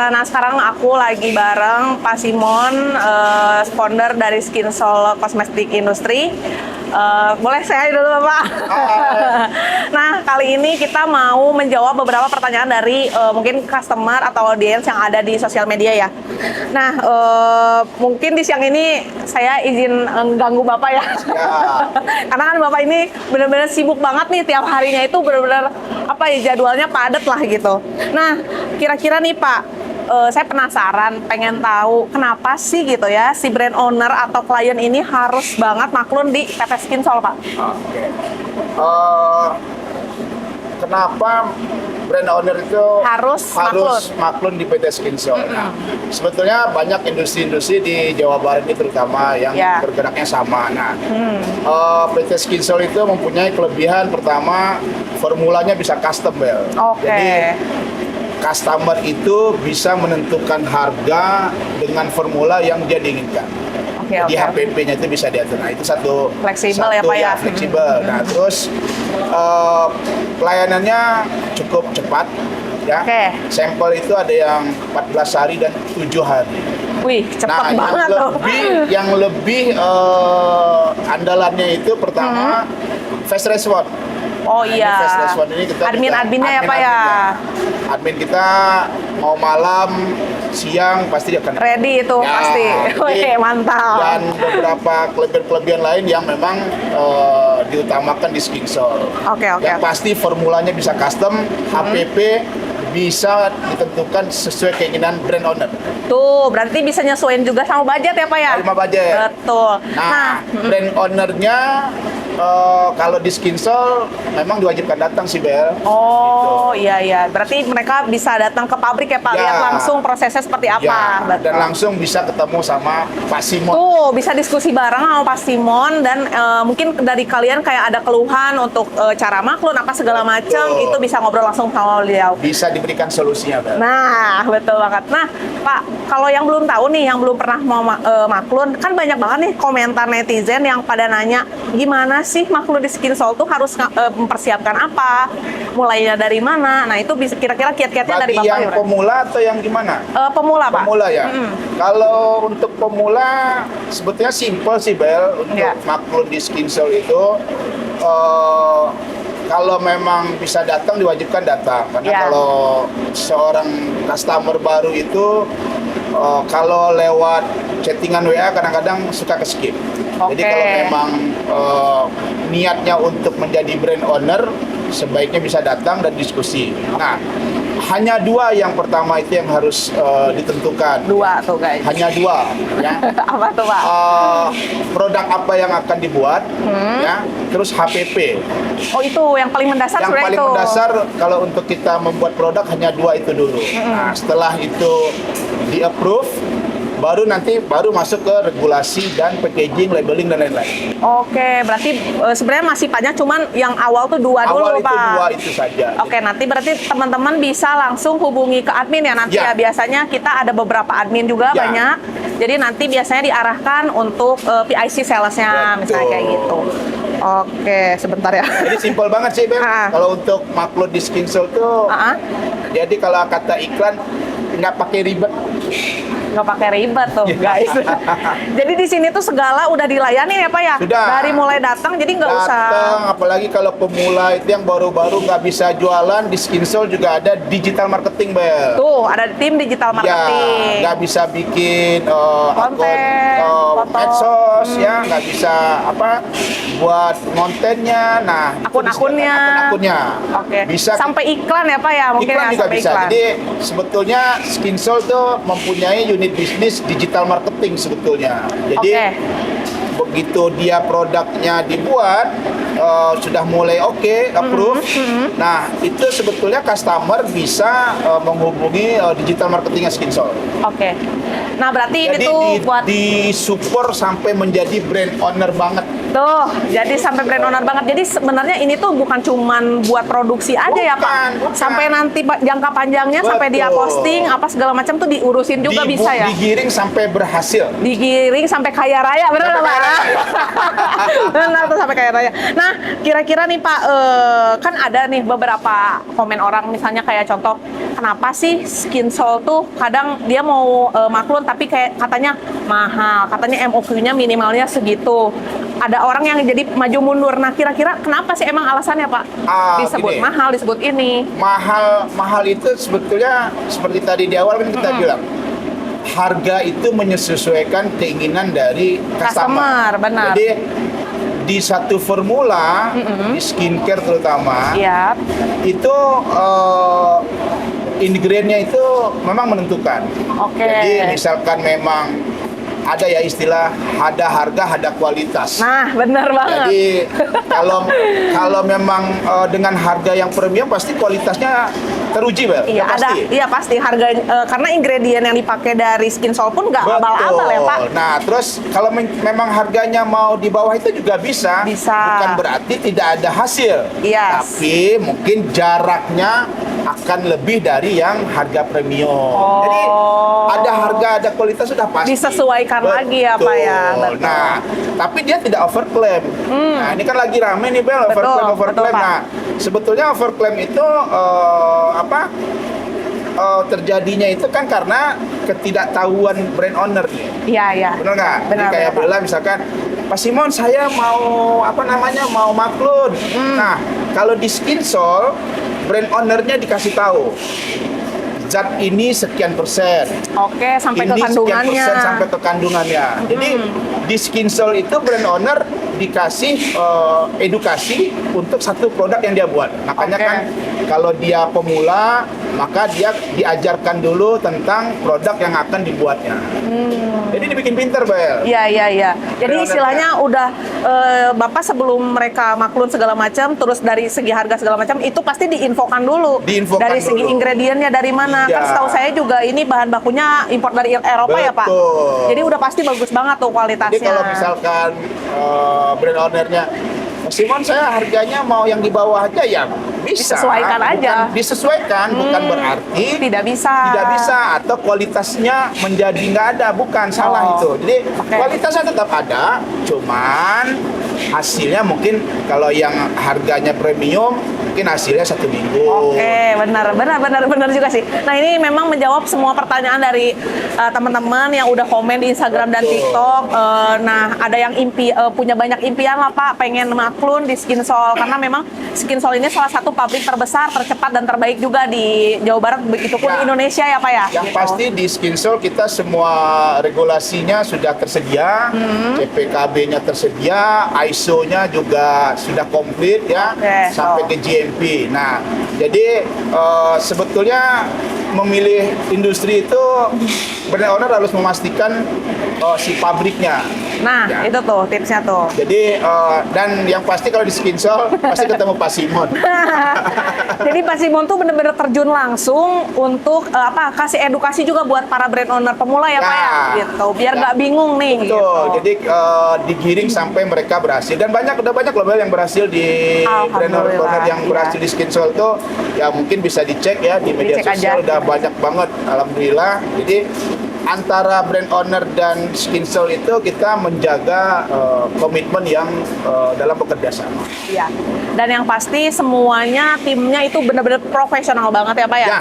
Nah, sekarang aku lagi bareng Pak Simon, founder dari Skinsol Cosmetic Industry. Boleh saya dulu, Pak? Nah, kali ini kita mau menjawab beberapa pertanyaan dari mungkin customer atau audiens yang ada di sosial media ya. Nah, mungkin di siang ini saya izin ganggu Bapak ya. Karena kan Bapak ini benar-benar sibuk banget nih, tiap harinya itu benar-benar apa ya, jadwalnya padat lah gitu. Nah, kira-kira nih Pak, saya penasaran, pengen tahu kenapa sih gitu ya si brand owner atau klien ini harus banget maklun di PT Skinsol, Pak? Oke. Kenapa brand owner itu Harus maklun di PT Skinsol? Nah, sebetulnya banyak industri-industri di Jawa Barat ini terutama yang bergeraknya sama. Nah, PT Skinsol itu mempunyai kelebihan pertama, formulanya bisa custom, Bel. Jadi customer itu bisa menentukan harga dengan formula yang dia diinginkan. Jadi HPP-nya itu bisa diatur. Nah, itu satu fleksibel ya Pak ya. Fleksibel. Nah, terus pelayanannya cukup cepat ya. Sampel itu ada yang 14 hari dan 7 hari. Wih, cepat banget tuh. Yang lebih andalannya itu pertama fast response. Oh iya. Fast response ini kita adminnya ya Pak ya. Admin kita mau malam, siang pasti akan ready itu ya, pasti. Oke, mantap. Dan beberapa kelebihan-kelebihan lain yang memang diutamakan di Skinsol. Yang pasti formulanya bisa custom, HPP bisa ditentukan sesuai keinginan brand owner. Tuh, berarti bisa nyesuaiin juga sama budget ya Pak ya? Sama budget. Betul. Nah, brand ownernya kalau di Skinsol memang diwajibkan datang sih, Bel. Oh, gitu. Iya. Berarti mereka bisa datang ke pabrik ya Pak, lihat langsung prosesnya seperti apa. Dan langsung bisa ketemu sama Pak Simon. Tuh, bisa diskusi bareng sama Pak Simon dan mungkin dari kalian kayak ada keluhan untuk cara maklun apa segala macam, itu bisa ngobrol langsung sama beliau. Bisa diberikan solusinya, Bel. Nah, betul banget. Nah, Pak, kalau yang belum tahu nih, yang belum pernah mau maklun, kan banyak banget nih komentar netizen yang pada nanya, gimana sih maklun di Skinsol tuh harus mempersiapkan apa? Mulainya dari mana? Nah, itu bisa kira-kira kiat-kiatnya dari Bapak. Yang pemula atau yang gimana? Pemula, Pak. Pemula ya. Kalau untuk pemula sebetulnya simple sih, Bel, untuk maklun di Skinsol itu. Kalau memang bisa datang, diwajibkan datang. Karena kalau seorang customer baru itu kalau lewat chattingan WA kadang-kadang suka ke-skip. Jadi kalau memang niatnya untuk menjadi brand owner, sebaiknya bisa datang dan diskusi. Nah, hanya dua yang pertama itu yang harus ditentukan. Dua tuh guys. Hanya dua. Ya. Apa tuh Pak? Produk apa yang akan dibuat, ya. Terus HPP. Oh itu yang paling mendasar. Yang paling mendasar kalau untuk kita membuat produk hanya dua itu dulu. Nah, setelah itu di-approve, baru masuk ke regulasi dan packaging, labeling dan lain-lain. Oke, berarti sebenarnya masih banyak, cuman yang awal tuh dua dulu, Pak. Dua itu saja. Oke, nanti berarti teman-teman bisa langsung hubungi ke admin ya nanti ya. Biasanya kita ada beberapa admin juga banyak. Jadi nanti biasanya diarahkan untuk PIC salesnya, misalnya kayak gitu. Oke, sebentar ya. Jadi simpel banget sih, Bel. Kalau untuk maklun di Skinsol tuh, jadi kalau kata iklan nggak pakai ribet. Nggak pakai ribet tuh guys. Jadi di sini tuh segala udah dilayani ya Pak ya? Sudah. Dari mulai datang jadi nggak usah. Apalagi kalau pemula itu yang baru-baru nggak bisa jualan, di Skinsol juga ada digital marketing, Bel. Tuh ada tim digital marketing. Nggak bisa bikin konten, medsos, ya nggak bisa buat kontennya. Nah, akun-akunnya. Oke. Bisa sampai iklan ya Pak ya? Mungkin iklan juga bisa. Iklan. Jadi sebetulnya Skinsol tuh mempunyai unit bisnis digital marketing sebetulnya. Jadi begitu dia produknya dibuat, sudah mulai approve. Nah, itu sebetulnya customer bisa menghubungi digital marketingnya Skinsol. Nah, berarti jadi itu buat di support sampai menjadi brand owner banget. Tuh, jadi sampai brand owner banget. Jadi sebenarnya ini tuh bukan cuman buat produksi aja ya Pak. Bukan. Sampai nanti jangka panjangnya sampai dia Betul. posting apa segala macam tuh diurusin juga bisa ya. Digiring sampai berhasil. Digiring sampai kaya raya, bener nggak Pak? Benar tuh sampai kaya raya. Nah, kira-kira nih Pak, kan ada nih beberapa komen orang, misalnya kayak contoh, kenapa sih Skinsol tuh kadang dia mau maklun tapi kayak katanya mahal, katanya MOQ-nya minimalnya segitu. Ada orang yang jadi maju mundur. Nah, kira-kira kenapa sih emang alasannya Pak? Disebut Gini. mahal, disebut ini. Mahal itu sebetulnya seperti tadi di awal kan kita bilang, harga itu menyesuaikan keinginan dari customer. Benar. Jadi di satu formula di skincare terutama Iya. itu ingredientnya itu memang menentukan. Oke. Jadi misalkan memang ada ya istilah ada harga ada kualitas. Nah, benar banget. Jadi kalau memang dengan harga yang premium pasti kualitasnya teruji, Bel. Iya, Ya, pasti. iya pasti harga karena ingredient yang dipakai dari Skinsol pun nggak abal-abal ya Pak. Nah, terus kalau memang harganya mau di bawah itu juga bisa. Bisa. Bukan berarti tidak ada hasil. Yes. Tapi mungkin jaraknya akan lebih dari yang harga premium. Jadi ada harga ada kualitas sudah pasti. Disesuaikan lagi ya Pak ya. Betul. Nah, tapi dia tidak overclaim. Nah, ini kan lagi rame nih Bel, overclaim. Betul, Pak. Nah, sebetulnya overclaim itu terjadinya itu kan karena ketidaktahuan brand owner nih. Iya. Benar nggak? Benar, Jadi kayak Pak. Bella misalkan, Pak Simon saya mau mau maklun. Nah, kalau di Skinsol brand ownernya dikasih tahu zat ini sekian persen. Oke, sampai ke Ini sekian kandungannya. persen sampai ke kandungannya. Jadi di Skinsol itu brand owner dikasih edukasi untuk satu produk yang dia buat. Makanya Oke. kan kalau dia pemula maka dia diajarkan dulu tentang produk yang akan dibuatnya. Jadi dibikin pinter, Bel. Iya. Jadi Brand istilahnya udah Bapak sebelum mereka maklun segala macam, terus dari segi harga segala macam itu pasti diinfokan dulu. Diinfokan dari segi dulu. ingredientnya dari mana. Iya. Kan setahu saya juga ini bahan bakunya import dari Eropa ya Pak. Betul. Jadi udah pasti bagus banget tuh kualitasnya. Jadi kalau misalkan brand ownernya, Simon saya harganya mau yang di bawah aja ya bisa. Disesuaikan aja. Disesuaikan, bukan berarti tidak bisa. tidak bisa atau kualitasnya menjadi nggak ada, bukan salah itu. Jadi Oke. kualitasnya tetap ada, cuman hasilnya mungkin kalau yang harganya premium mungkin hasilnya 1 minggu. Oke, benar juga sih. Nah, ini memang menjawab semua pertanyaan dari teman-teman yang udah komen di Instagram dan Betul. TikTok. Nah, ada yang punya banyak impian lah Pak, pengen maklun di Skinsol karena memang Skinsol ini salah satu pabrik terbesar, tercepat dan terbaik juga di Jawa Barat, begitupun Ya. di Indonesia ya Pak ya. Yang Gitu. pasti di Skinsol kita semua regulasinya sudah tersedia, CPKB-nya tersedia, ISO-nya juga sudah komplit ya, Oke, sampai ke GMP. Nah, jadi sebetulnya memilih industri itu brand owner harus memastikan si pabriknya. Nah, Ya. itu tuh tipsnya tuh. Jadi dan yang pasti kalau di Skinsol pasti ketemu Pak Simon. Jadi Pak Simon tuh bener-bener terjun langsung untuk kasih edukasi juga buat para brand owner pemula ya Pak ya, gitu. Biar nggak bingung nih. Betul. Gitu. Jadi digiring sampai mereka berhasil dan udah banyak loh Bel yang berhasil di brand owner Alhamdulillah, yang berhasil di Skinsol tuh ya mungkin bisa dicek ya di media Dicek sosial aja. udah banyak banget alhamdulillah. Jadi antara brand owner dan Skinsol itu kita menjaga komitmen yang dalam bekerja sama. Iya. Dan yang pasti semuanya timnya itu benar-benar profesional banget ya Pak ya. Ya.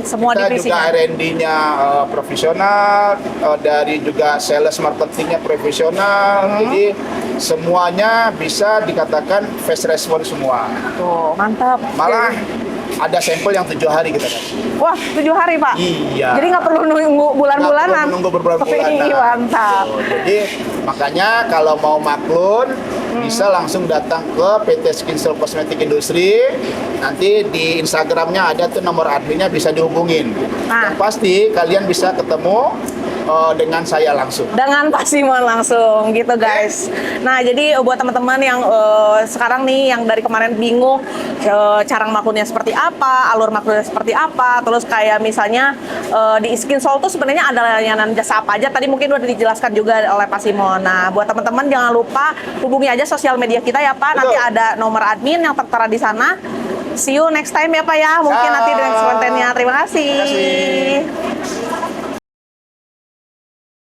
Semua Kita divisinya. juga R&D-nya profesional, dari juga sales marketingnya profesional. Jadi semuanya bisa dikatakan fast response semua. Tuh, mantap. Malah ada sampel yang 7 hari kita kasih. Wah, 7 hari Pak. Iya. Jadi nggak perlu nunggu bulan-bulanan. Nggak perlu menunggu berbulan-bulanan. Wih, mantap. Tuh, jadi makanya kalau mau maklun bisa langsung datang ke PT Skinsol Cosmetic Industry. Nanti di Instagramnya ada tuh nomor adminnya bisa dihubungin. Nah. Yang pasti kalian bisa ketemu dengan saya langsung. Dengan Pak Simon langsung gitu guys. Nah jadi buat teman-teman yang sekarang nih yang dari kemarin bingung cara maklunnya seperti apa, alur maklunnya seperti apa, terus kayak misalnya di Skin Soul tuh sebenarnya ada layanan jasa apa aja, tadi mungkin udah dijelaskan juga oleh Pak Simon. Nah buat teman-teman jangan lupa hubungi aja sosial media kita ya Pak. Nanti ada nomor admin yang tertera di sana. See you next time ya Pak ya. Mungkin nanti dengan kontennya. Terima kasih. Terima kasih.